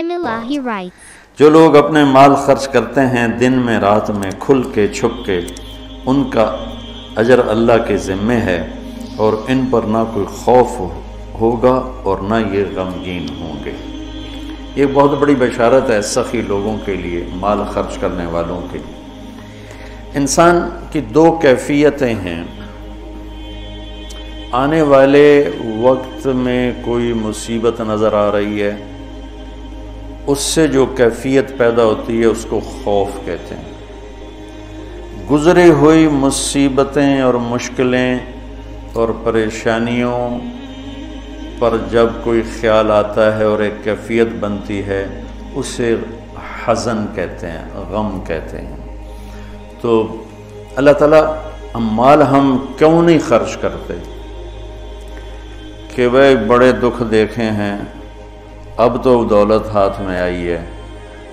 Emilahi writes, جو لوگ اپنے مال خرچ کرتے ہیں دن میں رات میں کھل کے چھپ کے، ان کا اجر اللہ کے ذمے ہے، اور ان پر نہ کوئی خوف ہوگا اور نہ یہ غمگین ہوں گے۔ یہ بہت بڑی بشارت ہے سخی لوگوں کے لیے، مال خرچ کرنے والوں کے لیے۔ انسان کی دو کیفیتیں ہیں۔ آنے والے وقت میں کوئی مصیبت نظر آ رہی ہے، اس سے جو کیفیت پیدا ہوتی ہے اس کو خوف کہتے ہیں۔ گزری ہوئی مصیبتیں اور مشکلیں اور پریشانیوں پر جب کوئی خیال آتا ہے اور ایک کیفیت بنتی ہے، اسے حزن کہتے ہیں، غم کہتے ہیں۔ تو اللہ تعالیٰ مال ہم کیوں نہیں خرچ کرتے کہ وہ بڑے دکھ دیکھے ہیں، اب تو دولت ہاتھ میں آئی ہے،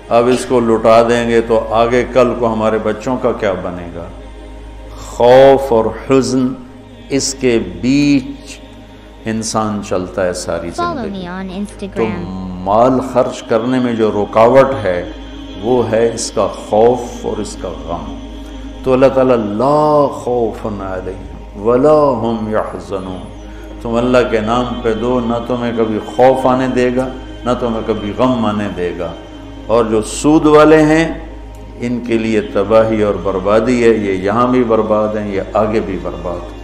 اب اس کو لٹا دیں گے تو آگے کل کو ہمارے بچوں کا کیا بنے گا۔ خوف اور حزن، اس کے بیچ انسان چلتا ہے ساری follow me زندگی۔ on تو Instagram. مال خرچ کرنے میں جو رکاوٹ ہے وہ ہے اس کا خوف اور اس کا غم۔ تو اللہ تعالیٰ لا خوف علیہم ولا ہم یحزنون، تم اللہ کے نام پہ دو، نہ تمہیں کبھی خوف آنے دے گا نہ تمہیں کبھی غم آنے دے گا۔ اور جو سود والے ہیں ان کے لیے تباہی اور بربادی ہے، یہ یہاں بھی برباد ہیں، یہ آگے بھی برباد ہیں۔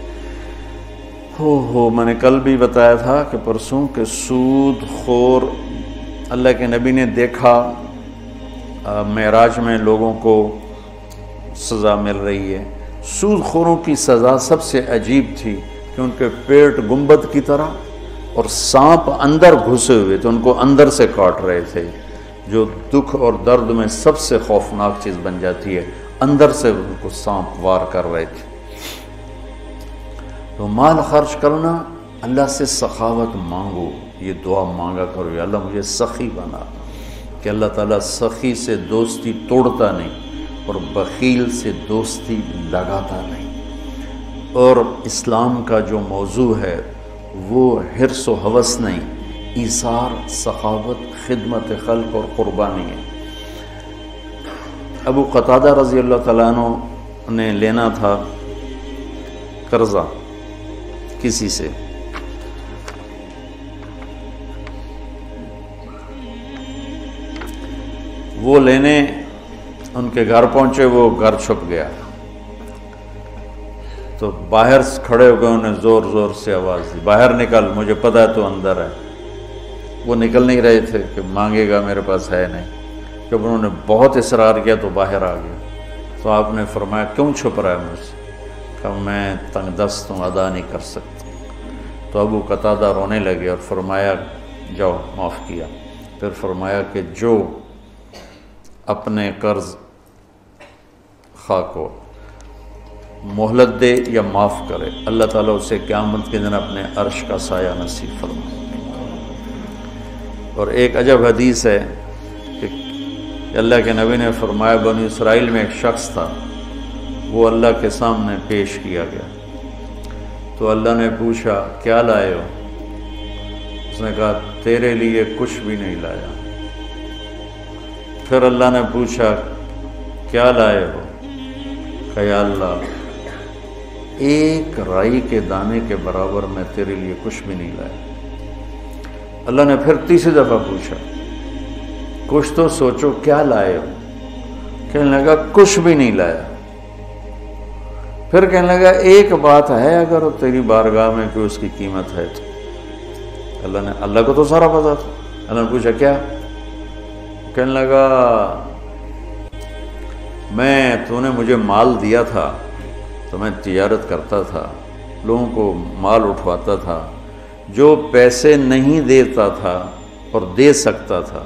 میں نے کل بھی بتایا تھا کہ پرسوں کہ سود خور اللہ کے نبی نے دیکھا معراج میں لوگوں کو سزا مل رہی ہے۔ سود خوروں کی سزا سب سے عجیب تھی کہ ان کے پیٹ گنبد کی طرح اور سانپ اندر گھسے ہوئے تھے، ان کو اندر سے کاٹ رہے تھے، جو دکھ اور درد میں سب سے خوفناک چیز بن جاتی ہے، اندر سے ان کو سانپ وار کر رہے تھے۔ تو مال خرچ کرنا، اللہ سے سخاوت مانگو، یہ دعا مانگا کرو، یا اللہ مجھے سخی بنا، کہ اللہ تعالیٰ سخی سے دوستی توڑتا نہیں اور بخیل سے دوستی لگاتا نہیں۔ اور اسلام کا جو موضوع ہے وہ حرص و ہوس نہیں، ایثار، سخاوت، خدمت خلق اور قربانی ہے۔ ابو قتادہ رضی اللہ تعالیٰ عنہ نے لینا تھا قرضہ کسی سے، وہ لینے ان کے گھر پہنچے، وہ گھر چھپ گیا، تو باہر کھڑے ہو گئے، انہیں زور زور سے آواز دی، باہر نکل، مجھے پتہ ہے تو اندر ہے۔ وہ نکل نہیں رہے تھے کہ مانگے گا، میرے پاس ہے نہیں۔ جب انہوں نے بہت اصرار کیا تو باہر آ گیا، تو آپ نے فرمایا کیوں چھپ رہا ہے مجھ سے؟ کہ میں تنگ دست ہوں، ادا نہیں کر سکتا۔ تو ابو قتادہ رونے لگے اور فرمایا جاؤ، معاف کیا۔ پھر فرمایا کہ جو اپنے قرض خواہ کو مہلت دے یا معاف کرے، اللہ تعالیٰ اسے قیامت کے دن اپنے عرش کا سایہ نصیب فرمائے۔ اور ایک عجب حدیث ہے کہ اللہ کے نبی نے فرمایا بنی اسرائیل میں ایک شخص تھا، وہ اللہ کے سامنے پیش کیا گیا، تو اللہ نے پوچھا کیا لائے ہو؟ اس نے کہا تیرے لیے کچھ بھی نہیں لایا۔ پھر اللہ نے پوچھا کیا لائے ہو؟ کہ یا اللہ ایک رائی کے دانے کے برابر میں تیرے لیے کچھ بھی نہیں لایا۔ اللہ نے پھر تیسری دفعہ پوچھا کچھ تو سوچو کیا لائے ہو؟ کہنے لگا کچھ بھی نہیں لایا۔ پھر کہنے لگا ایک بات ہے اگر تیری بارگاہ میں کوئی اس کی قیمت ہے تو۔ اللہ کو تو سارا پتا تھا۔ اللہ نے پوچھا کیا؟ کہنے لگا تو نے مجھے مال دیا تھا تو میں تجارت کرتا تھا، لوگوں کو مال اٹھواتا تھا، جو پیسے نہیں دیتا تھا اور دے سکتا تھا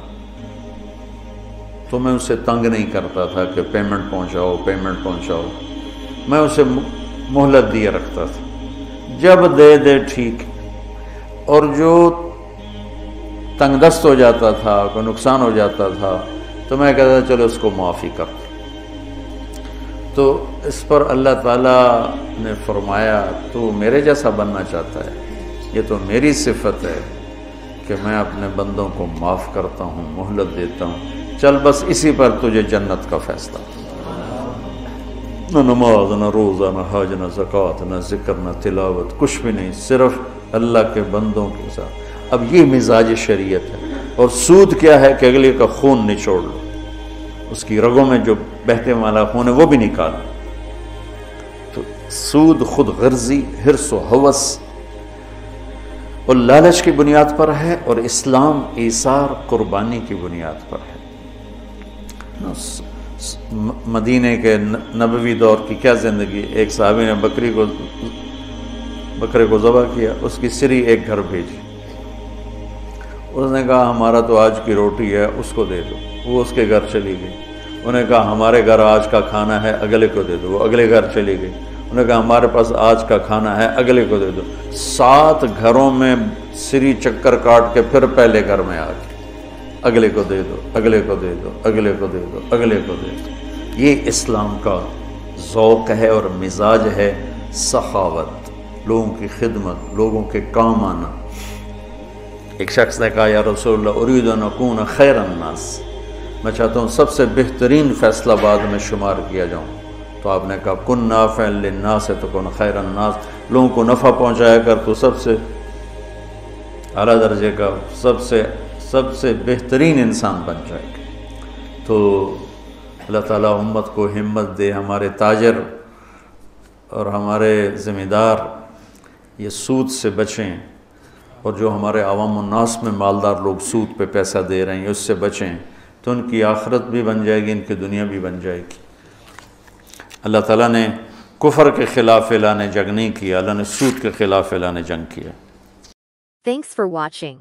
تو میں اسے تنگ نہیں کرتا تھا کہ پیمنٹ پہنچاؤ، میں اسے مہلت دیے رکھتا تھا، جب دے ٹھیک، اور جو تنگ دست ہو جاتا تھا، کوئی نقصان ہو جاتا تھا تو میں کہتا تھا چلو اس کو معافی کر۔ تو اس پر اللہ تعالیٰ نے فرمایا تو میرے جیسا بننا چاہتا ہے، یہ تو میری صفت ہے کہ میں اپنے بندوں کو معاف کرتا ہوں، مہلت دیتا ہوں، چل بس اسی پر تجھے جنت کا فیصلہ، نہ نماز، نہ روزہ، نہ حج، نہ زکوٰۃ، نہ ذکر، نہ تلاوت، کچھ بھی نہیں، صرف اللہ کے بندوں کے ساتھ۔ اب یہ مزاج شریعت ہے۔ اور سود کیا ہے کہ اگلے کا خون نچوڑ لو، اس کی رگوں میں جو بہتے والا خون ہے وہ بھی نکال لو۔ تو سود خود غرضی، حرص و ہوس اور لالچ کی بنیاد پر ہے، اور اسلام ایثار، قربانی کی بنیاد پر ہے۔ مدینے کے نبوی دور کی کیا زندگی، ایک صحابی نے بکرے کو ذبح کیا، اس کی سری ایک گھر بھیجی، اس نے کہا ہمارا تو آج کی روٹی ہے، اس کو دے دو، وہ اس کے گھر چلی گئی۔ انہوں نے کہا ہمارے گھر آج کا کھانا ہے، اگلے کو دے دو، وہ اگلے گھر چلی گئی۔ انہوں نے کہا ہمارے پاس آج کا کھانا ہے، اگلے کو دے دو۔ 7 گھروں میں سری چکر کاٹ کے پھر پہلے گھر میں آ گئی، اگلے کو دے دو، اگلے کو دے دو، اگلے کو دے دو، اگلے کو دے دو۔ یہ اسلام کا ذوق ہے اور مزاج ہے، سخاوت، لوگوں کی خدمت، لوگوں کے کام آنا۔ ایک شخص نے کہا یا رسول اللہ ارید ان اکون خیر الناس، میں چاہتا ہوں سب سے بہترین فیصلہ بعد میں شمار کیا جاؤں۔ تو آپ نے کہا کن نافعا للناس تکن خیر الناس، لوگوں کو نفع پہنچایا کر تو سب سے اعلیٰ درجے کا، سب سے بہترین انسان بن جائے گا۔ تو اللہ تعالیٰ امت کو ہمت دے، ہمارے تاجر اور ہمارے ذمہ دار یہ سود سے بچیں، اور جو ہمارے عوام الناس میں مالدار لوگ سود پہ پیسہ دے رہے ہیں اس سے بچیں، تو ان کی آخرت بھی بن جائے گی، ان کی دنیا بھی بن جائے گی۔ اللہ تعالیٰ نے کفر کے خلاف اعلان جنگ نہیں کیا، اللہ نے سود کے خلاف اعلان جنگ کیا۔ Thanks for watching.